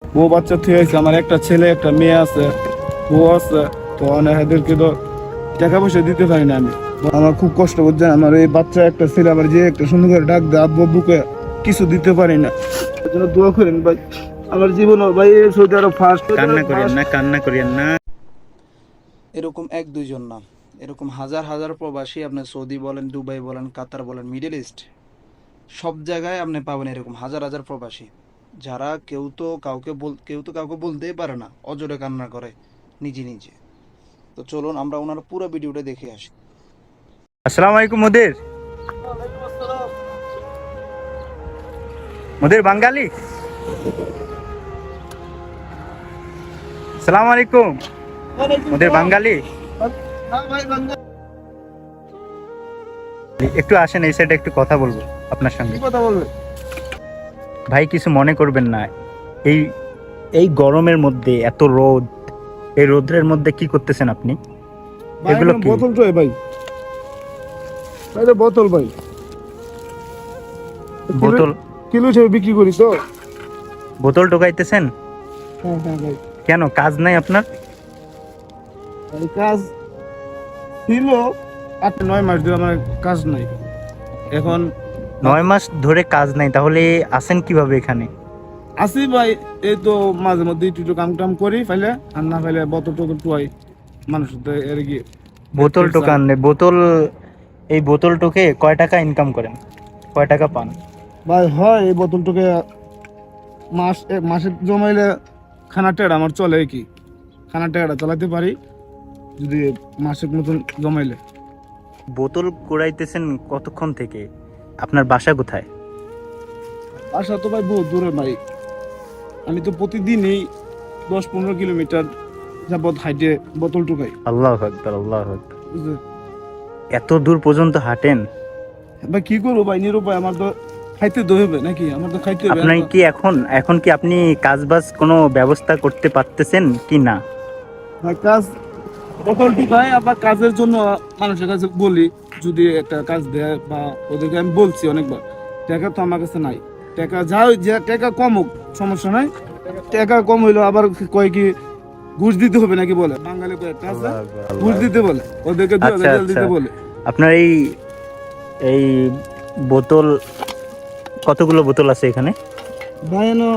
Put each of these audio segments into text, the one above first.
বউ বাচ্চা থেকে হয়েছে, আমার একটা ছেলে একটা মেয়ে আছে, বউ আছে। তো এদেরকে তো টাকা পয়সা দিতে পারি না আমি। আমার খুব কষ্ট করছে, আমার এই বাচ্চা একটা ছেলে, আমার যে একটা সুন্দর করে ডাক দেয় আব্বু আব্বুকে, কিছু দিতে পারি না। এর জন্য দোয়া করেন ভাই, আমার জীবন ভাই সৌদি আরব ফার্স্ট। কান্না করিয়েন না, কান্না করিয়েন না। এরকম এক দুইজন না, এরকম হাজার হাজার প্রবাসী আপনি সৌদি বলেন, দুবাই বলেন, কাতার বলেন, মিডল ইস্ট সব জায়গায় আপনি পাবেন এরকম হাজার হাজার প্রবাসী, যারা কেউ তো কাউকে বলতেই পারে না, অজরে কান্না করে নিজে নিজে। তো চলুন আমরা ওনার পুরো ভিডিওটা দেখে আসি। আসসালামু আলাইকুম মুদির। মুদির বাঙালি। আসসালামু আলাইকুম মুদির বাঙালি। একটু আসেন এই সাইডে, একটু কথা বলবো আপনার সঙ্গে। কথা বলবে ভাই কিছু মনে করবেন না, এই এই গরমের মধ্যে এত রোদ, এই রোদ্রের মধ্যে কি করতেছেন আপনি? ভাই, এগুলো এখানে কি? বোতল তো ভাই, ভাই এটা বোতল ভাই, বোতল? কিলো হিসেবে বিক্রি করি তো। বোতল ঢোকাইতেছেন? হ্যাঁ হ্যাঁ ভাই, কেন, কাজ নাই আপনার? এই কাজ ছিল 8-9 মাস ধরে আমার কাজ নাই এখন। 9 মাস ধরে কাজ নাই, তাহলে আসেন কিভাবে এখানে? আসি ভাই, এই তো মাঝে মধ্যে একটু একটু কাম টাম করি ফাইলে, আর না ফাইলে বোতল টোতল টুয়াই মানুষ তো এর গিয়ে বোতল টোকান বোতল, এই বোতল টোকে কয় টাকা ইনকাম করেন, কয় টাকা পান? ভাই হয় এই বোতলটাকে মাসে জমাইলে খানা টেড়া আমার চলে কি, খানা টেড়া চালাতে পারি যদি মাসের মতন জমাইলে। বোতল কুড়াইতেছেন কতক্ষণ থেকে? আপনার বাসা কোথায়? আশা তো ভাই বহুত দূরে ভাই, আমি তো প্রতিদিনই 10-15 কিলোমিটার যাবৎ হাইটে বোতল টুকাই। আল্লাহু আকবার, আল্লাহু আকবার। বুঝলে এত দূর পর্যন্ত হাঁটেন? ভাই কি করবো ভাই, নিরুপায়, আমার তো খাইতে তো হবে নাকি, আমার তো খাইতে হবে। আপনি কি এখন এখন কি আপনি কাজ বাজ কোনো ব্যবস্থা করতে পারতেছেন কি না? ভাই কাজ বোতল টুকাই, আবার কাজের জন্য মানুষের কাছে বলি যদি একটা কাজ দেয়, বা ওদেরকে আমি বলছি অনেকবার, টাকা তো আমার কাছে নাই। টাকা যা যে টাকা কম হোক সমস্যা নাই, টাকা কম হইলো আবার কয় কি ঘুষ দিতে হবে নাকি বলে, বাঙালি কয় একটা আছে, আল্লাহু আকবার, আল্লাহু ঘুষ দিতে আকবার। বলে, ওদেরকে আচ্ছা 2000 রিয়াল আচ্ছা, দিতে বলে। আপনার এই এই বোতল, কতগুলো বোতল আছে এখানে? ভাই এনো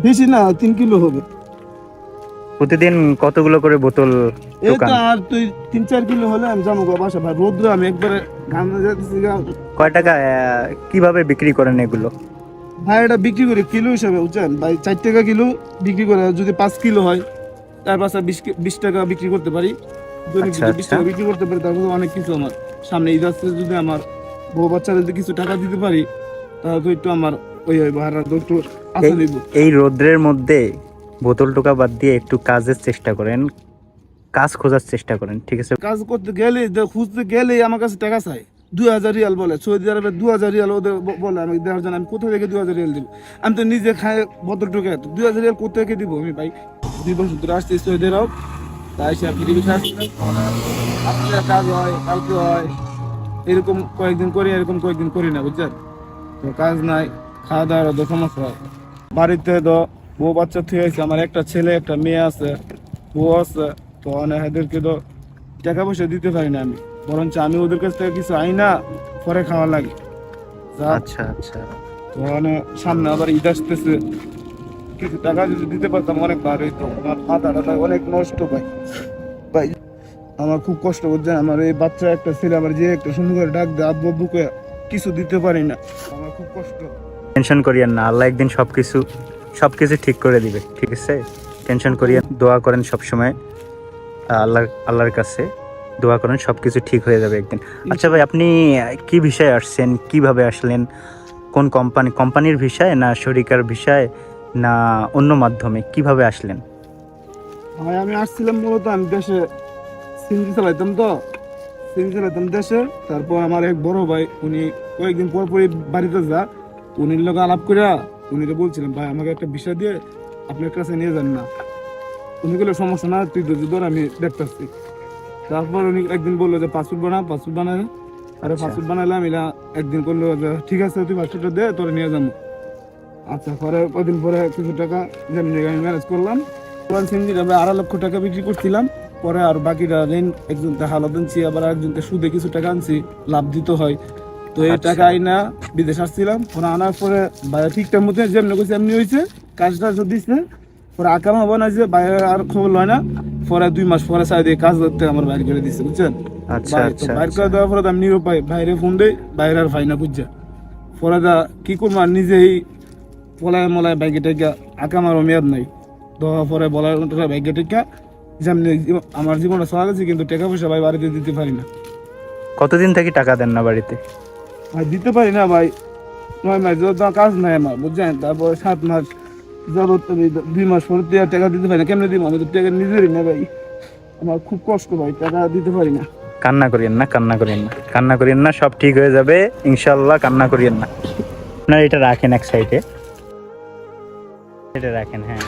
বেশি না, 3 কিলো হবে। প্রতিদিন কতগুলো করে বোতল এই টোকান? তো আর তুই 3-4 কিলো হলে আমি যাবো গো বাসা ভাই, রোদ্রে আমি একবারে ঘামে যাচ্ছি গা। কয় টাকা কিভাবে বিক্রি করেন এগুলো? ভাই এটা বিক্রি করি কিলো হিসাবে বুঝছেন ভাই, 4 টাকা কিলো বিক্রি করে, যদি 5 কিলো হয় তার পাশে 20 টাকা বিক্রি করতে পারি। দৈনিক আচ্ছা যদি 20 আচ্ছা, টাকা বিক্রি করতে পারি তাহলে অনেক কিছু। আমার সামনে ঈদ আসছে, যদি আমার বউ বাচ্চারা যদি কিছু টাকা দিতে পারি তাহলে তো একটু আমার ওই ভাড়া তো একটু আসা দিব। এই রোদ্রের মধ্যে বোতল টোকা বাদ দিয়ে একটু কাজের চেষ্টা করেন, কাজ খোঁজার চেষ্টা করেন, ঠিক আছে? কাজ করতে গেলে খুঁজতে গেলেই আমার কাছে টাকা চাই, 2000 রিয়াল বলে। সৌদি আরবে 2000 রিয়াল ওদের বলে আমি দেওয়ার জন্য, আমি কোথা থেকে 2000 রিয়াল দিব? আমি তো নিজে খাই বোতল টোকে, 2000 রিয়াল কোথা থেকে দিব আমি ভাই? 2 বছর ধরে আসছি সৌদি আরব, তাই সে পৃথিবীতে আসছে, আজকে কাজ হয় কালকে হয়, এরকম কয়েকদিন করি, এরকম কয়েকদিন করি না বুঝছেন। তো কাজ নাই, খাওয়া দাওয়ার তো সমস্যা হয়। বাড়িতে তো বউ বাচ্চা থেকে হয়েছে, আমার একটা ছেলে একটা মেয়ে আছে, বউ আছে। তো এদেরকে তো টাকা পয়সা দিতে পারি না আমি, বরঞ্চ আমি ওদের কাছ থেকে কিছু আই না, পরে খাওয়া লাগে। আচ্ছা আচ্ছা, তো সামনে আবার ঈদ আসতেছে, কিছু টাকা যদি দিতে পারতাম অনেক ভালো হইতো। আমার মাথাটা অনেক নষ্ট ভাই, ভাই আমার খুব কষ্ট করছে, আমার এই বাচ্চা একটা ছেলে, আমার যে একটা সুন্দর করে ডাক দেয় আব্বু আব্বুকে, কিছু দিতে পারি না, আমার খুব কষ্ট। টেনশন করিয়েন না, আল্লাহ একদিন সবকিছু সবকিছু ঠিক করে দিবে, ঠিক আছে? টেনশন করিয়েন, দোয়া করেন সব সময় আল্লাহর কাছে, দোয়া করেন সবকিছু ঠিক হয়ে যাবে একদিন। আচ্ছা ভাই, আপনি কি ভিসায় আসছেন, কিভাবে আসলেন, কোন কোম্পানির ভিসায়, না শরিকার ভিসায়, না অন্য মাধ্যমে, কিভাবে আসলেন? ভাই আমি আসছিলাম মূলত, আমি দেশে সিএনজি চালাইতাম তো, সিএনজি চালাইতাম দেশে। তারপর আমার এক বড় ভাই, উনি কয়েকদিন পর পরই বাড়িতে যা, উনির লোক আলাপ করে উনিরে বলছিলাম ভাই আমাকে একটা ভিসা দিয়ে আপনার কাছে নিয়ে যান না। উনি বললো সমস্যা না, তুই ধর আমি দেখতেছি। তারপর উনি একদিন বললো যে পাসপোর্ট বানায়, আরে আচ্ছা পাসপোর্ট বানাইলাম, এলা একদিন করলো যে ঠিক আছে তুই পাসপোর্টটা দে তোরে নিয়ে যাবো। আচ্ছা পরে কদিন পরে কিছু টাকা যেমনি আমি ম্যানেজ করলাম। ওয়ান সিমজি আমি 2.5 লাখ টাকা বিক্রি করছিলাম। পরে আর বাকিটা ঋণ একজনকে হালত আনছি, আবার একজনকে সুদে কিছু টাকা আনছি, লাভ দিতে হয়। তো এই আচ্ছা। টাকা আইনা বিদেশ আসছিলাম। পরে আনার পরে ভাইয়া ঠিকঠাক মতো যেমনি করছে এমনি হয়েছে, কাজ টাজ দিচ্ছে। পরে আকামা বানাইছে, ভাইয়া আর খবর লয় না। পরে 2 মাস পরে চাই দিয়ে কাজ করতে আমার বাইর করে দিচ্ছে, বুঝছেন? আচ্ছা আচ্ছা বাইর আচ্ছা। করে দেওয়ার পরে আমি নিরুপায় বাইরে ফোন দেই, বাইরে আর ভাই না বুঝছে। পরে দা কি করবো আর নিজেই পলায় মলায় বাইকে টেকা আকামারও মেয়াদ নাই। দেওয়ার পরে বলার বাইকে টেকা যেমনি আমার জীবনে চলা গেছে, কিন্তু টাকা পয়সা ভাই বাড়িতে দিতে পারি না। কতদিন থেকে টাকা দেন না বাড়িতে? ভাই দিতে পারি না ভাই, 9 মাস যত কাজ নাই আমার, বুঝছেন? তারপরে 7 মাস জরুরত 2 মাস পরে টাকা দিতে পারি না। কেমনে দিব? আমি তো টাকা নিজেরই না ভাই, আমার খুব কষ্ট ভাই, টাকা দিতে পারি না। কান্না করিয়েন না, কান্না করিয়েন না, কান্না করিয়েন না, সব ঠিক হয়ে যাবে ইনশাল্লাহ, কান্না করিয়েন না। আপনার এটা রাখেন এক সাইডে, এটা রাখেন, হ্যাঁ।